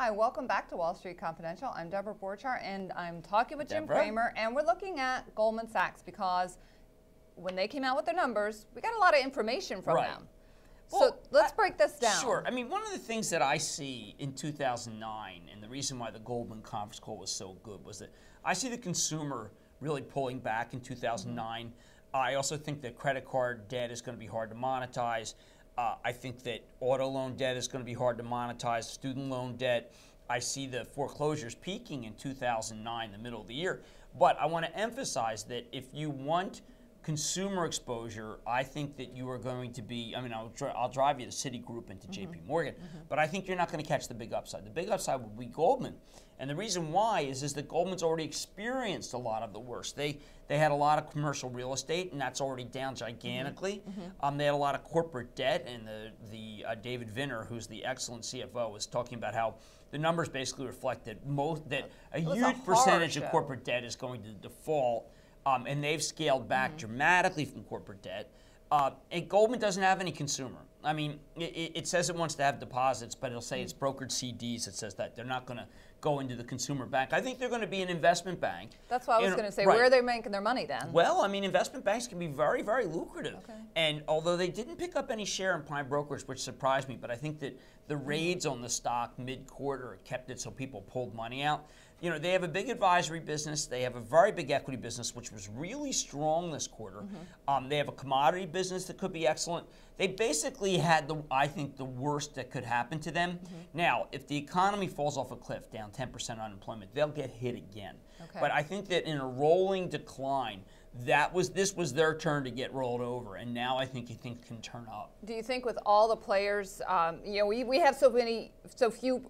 Hi, welcome back to Wall Street Confidential. I'm Deborah Borchar, and I'm talking with Jim Deborah. Cramer, and we're looking at Goldman Sachs because when they came out with their numbers, we got a lot of information from them. Well, so let's break this down. Sure. I mean, one of the things that I see in 2009, and the reason why the Goldman conference call was so good, was that I see the consumer really pulling back in 2009. I also think that credit card debt is going to be hard to monetize. I think that auto loan debt is going to be hard to monetize, student loan debt. I see the foreclosures peaking in 2009, the middle of the year. But I want to emphasize that if you want consumer exposure, I think that you are going to be, I mean, I'll drive you to Citigroup and to JP Morgan, but I think you're not going to catch the big upside. The big upside will be Goldman. And the reason why is that Goldman's already experienced a lot of the worst. They had a lot of commercial real estate, and that's already down gigantically. They had a lot of corporate debt, and the David Vinner, who's the excellent CFO, was talking about how the numbers basically reflect that a huge percentage of corporate debt is going to default. And they've scaled back dramatically from corporate debt. And Goldman doesn't have any consumer. I mean, it says it wants to have deposits, but it'll say it's brokered CDs. It says that they're not going to go into the consumer bank. I think they're going to be an investment bank. That's what I was going to say. Right. Where are they making their money then? Well, I mean, investment banks can be very, very lucrative. Okay. And although they didn't pick up any share in prime brokers, which surprised me, but I think that the raids on the stock mid-quarter kept it so people pulled money out. You know, they have a big advisory business. They have a very big equity business, which was really strong this quarter. They have a commodity business that could be excellent. They basically had, I think, the worst that could happen to them. Now, if the economy falls off a cliff, down 10% unemployment, they'll get hit again. Okay. But I think that in a rolling decline, this was their turn to get rolled over, and now I think things can turn up. Do you think with all the players, you know, we have so few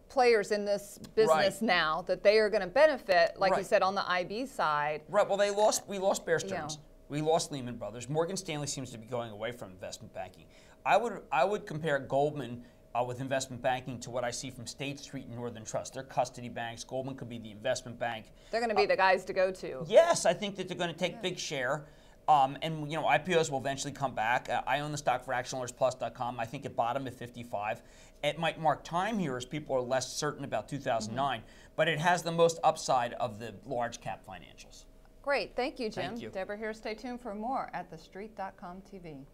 players in this business now that they are going to benefit, like you said, on the IB side? Right. Well, we lost Bear Stearns. We lost Lehman Brothers. Morgan Stanley seems to be going away from investment banking. I would compare Goldman with investment banking to what I see from State Street and Northern Trust. They're custody banks. Goldman could be the investment bank. They're going to be the guys to go to. Yes, I think that they're going to take big share. And you know, IPOs will eventually come back. I own the stock for ActionAlertsPlus.com. I think it bottomed at 55. It might mark time here as people are less certain about 2009, but it has the most upside of the large cap financials. Great. Thank you, Jim. Thank you. Deborah here. Stay tuned for more at thestreet.com TV.